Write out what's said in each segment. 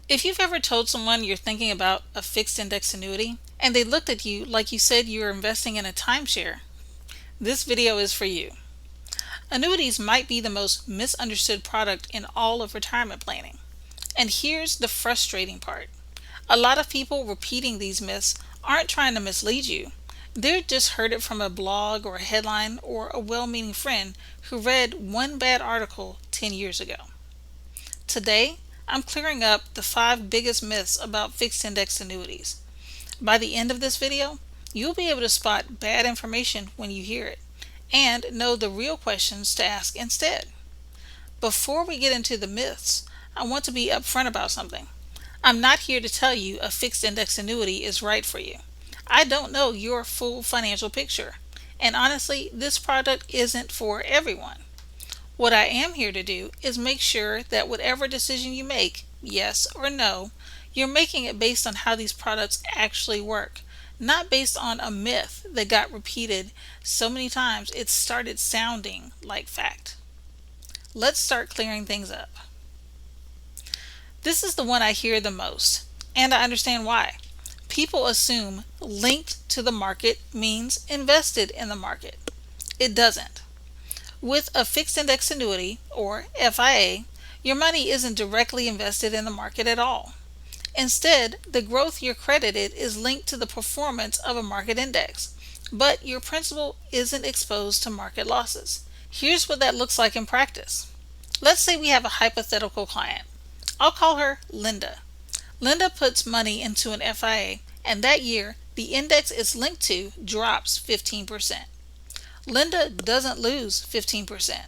If you've ever told someone you're thinking about a fixed index annuity and they looked at you like you said you were investing in a timeshare, this video is for you. Annuities might be the most misunderstood product in all of retirement planning. And here's the frustrating part. A lot of people repeating these myths aren't trying to mislead you. They're just heard it from a blog or a headline or a well-meaning friend who read one bad article 10 years ago. Today, I'm clearing up the 5 biggest myths about fixed index annuities. By the end of this video, you'll be able to spot bad information when you hear it and know the real questions to ask instead. Before we get into the myths, I want to be upfront about something. I'm not here to tell you a fixed index annuity is right for you. I don't know your full financial picture, and honestly, this product isn't for everyone. What I am here to do is make sure that whatever decision you make, yes or no, you're making it based on how these products actually work, not based on a myth that got repeated so many times it started sounding like fact. Let's start clearing things up. This is the one I hear the most, and I understand why. People assume linked to the market means invested in the market. It doesn't. With a fixed index annuity, or FIA, your money isn't directly invested in the market at all. Instead, the growth you're credited is linked to the performance of a market index, but your principal isn't exposed to market losses. Here's what that looks like in practice. Let's say we have a hypothetical client. I'll call her Linda. Linda puts money into an FIA, and that year, the index it's linked to drops 15%. Linda doesn't lose 15%.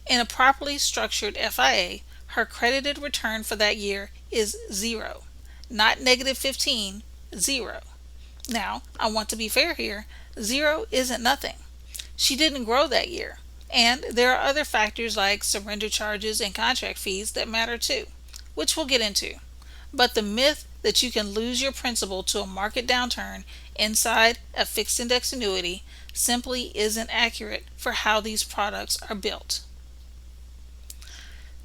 In a properly structured FIA, her credited return for that year is 0, not negative 15, 0. Now, I want to be fair here, 0 isn't nothing. She didn't grow that year, and there are other factors like surrender charges and contract fees that matter too, which we'll get into. But the myth that you can lose your principal to a market downturn inside a fixed index annuity simply isn't accurate for how these products are built.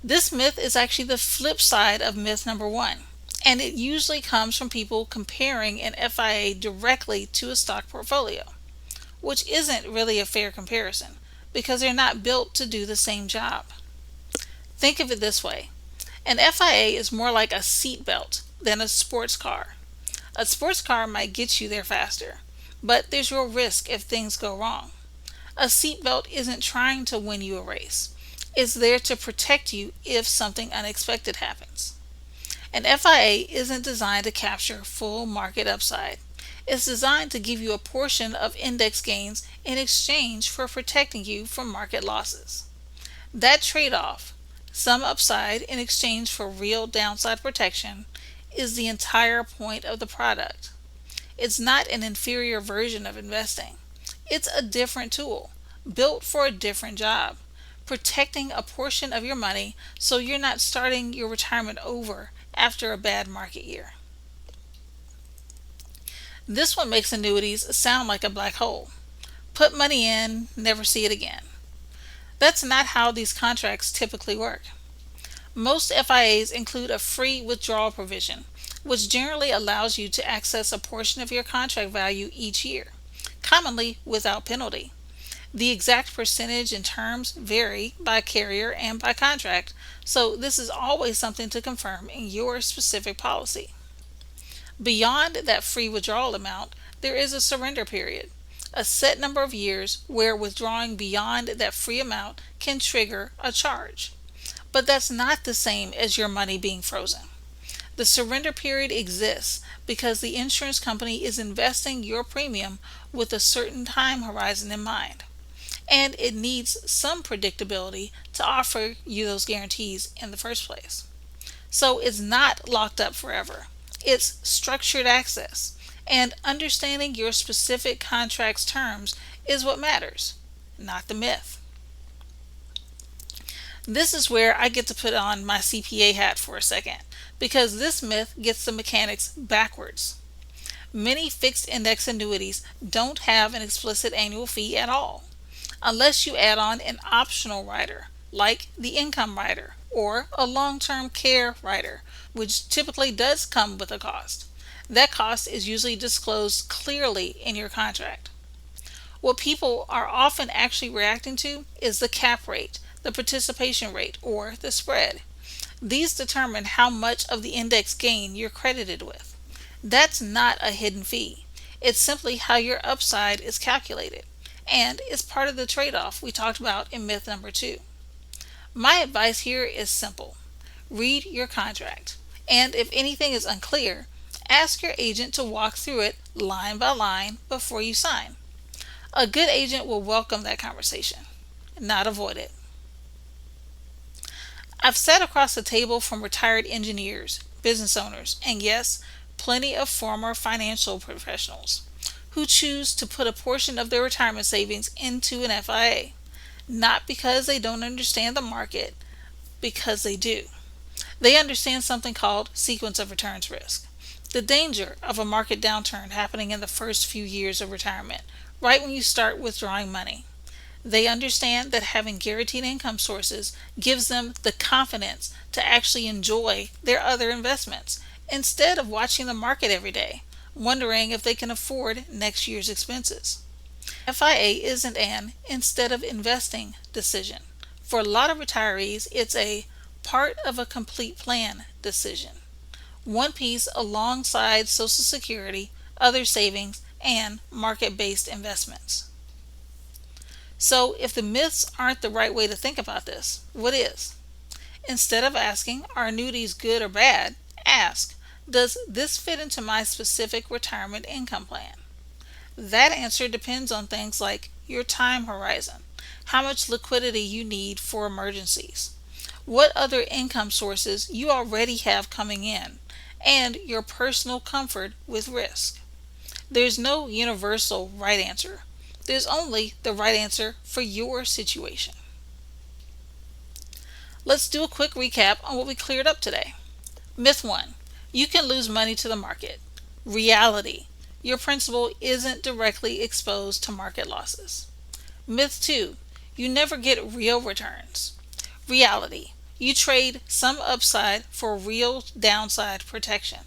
This myth is actually the flip side of myth number 1, and it usually comes from people comparing an FIA directly to a stock portfolio, which isn't really a fair comparison because they're not built to do the same job. Think of it this way. An FIA is more like a seat belt than a sports car. A sports car might get you there faster, but there's real risk if things go wrong. A seat belt isn't trying to win you a race. It's there to protect you if something unexpected happens. An FIA isn't designed to capture full market upside. It's designed to give you a portion of index gains in exchange for protecting you from market losses. That trade-off, some upside in exchange for real downside protection, is the entire point of the product. It's not an inferior version of investing. It's a different tool, built for a different job, protecting a portion of your money so you're not starting your retirement over after a bad market year. This one makes annuities sound like a black hole. Put money in, never see it again. That's not how these contracts typically work. Most FIAs include a free withdrawal provision, which generally allows you to access a portion of your contract value each year, commonly without penalty. The exact percentage and terms vary by carrier and by contract, so this is always something to confirm in your specific policy. Beyond that free withdrawal amount, there is a surrender period, a set number of years where withdrawing beyond that free amount can trigger a charge. But that's not the same as your money being frozen. The surrender period exists because the insurance company is investing your premium with a certain time horizon in mind, and it needs some predictability to offer you those guarantees in the first place. So it's not locked up forever. It's structured access, and understanding your specific contract's terms is what matters, not the myth. This is where I get to put on my CPA hat for a second, because this myth gets the mechanics backwards. Many fixed index annuities don't have an explicit annual fee at all, unless you add on an optional rider, like the income rider or a long-term care rider, which typically does come with a cost. That cost is usually disclosed clearly in your contract. What people are often actually reacting to is the cap rate, the participation rate, or the spread. These determine how much of the index gain you're credited with. That's not a hidden fee. It's simply how your upside is calculated, and it's part of the trade-off we talked about in myth number 2. My advice here is simple. Read your contract, and if anything is unclear, ask your agent to walk through it line by line before you sign. A good agent will welcome that conversation, not avoid it. I've sat across the table from retired engineers, business owners, and yes, plenty of former financial professionals who choose to put a portion of their retirement savings into an FIA, not because they don't understand the market, because they do. They understand something called sequence of returns risk, the danger of a market downturn happening in the first few years of retirement, right when you start withdrawing money. They understand that having guaranteed income sources gives them the confidence to actually enjoy their other investments instead of watching the market every day, wondering if they can afford next year's expenses. FIA isn't an instead of investing decision. For a lot of retirees, it's a part of a complete plan decision. One piece alongside Social Security, other savings, and market-based investments. So if the myths aren't the right way to think about this, what is? Instead of asking, are annuities good or bad, ask, does this fit into my specific retirement income plan? That answer depends on things like your time horizon, how much liquidity you need for emergencies, what other income sources you already have coming in, and your personal comfort with risk. There's no universal right answer. There's only the right answer for your situation. Let's do a quick recap on what we cleared up today. Myth 1. You can lose money to the market. Reality. Your principal isn't directly exposed to market losses. Myth 2. You never get real returns. Reality. You trade some upside for real downside protection.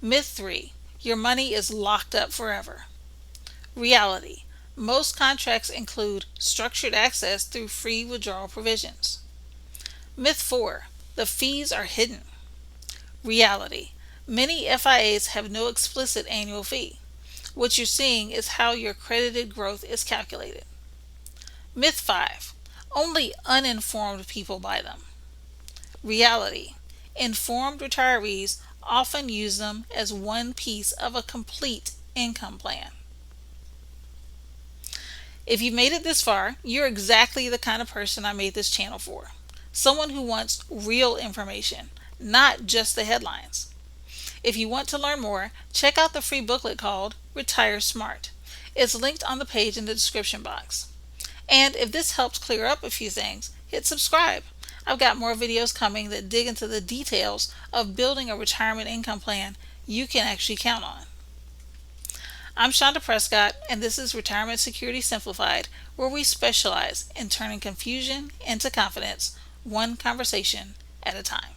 Myth 3. Your money is locked up forever. Reality. Most contracts include structured access through free withdrawal provisions. Myth 4. The fees are hidden. Reality. Many FIAs have no explicit annual fee. What you're seeing is how your credited growth is calculated. Myth 5. Only uninformed people buy them. Reality. Informed retirees often use them as one piece of a complete income plan. If you made it this far, you're exactly the kind of person I made this channel for. Someone who wants real information, not just the headlines. If you want to learn more, check out the free booklet called Retire Smart. It's linked on the page in the description box. And if this helped clear up a few things, hit subscribe. I've got more videos coming that dig into the details of building a retirement income plan you can actually count on. I'm Shonda Prescott, and this is Retirement Security Simplified, where we specialize in turning confusion into confidence, one conversation at a time.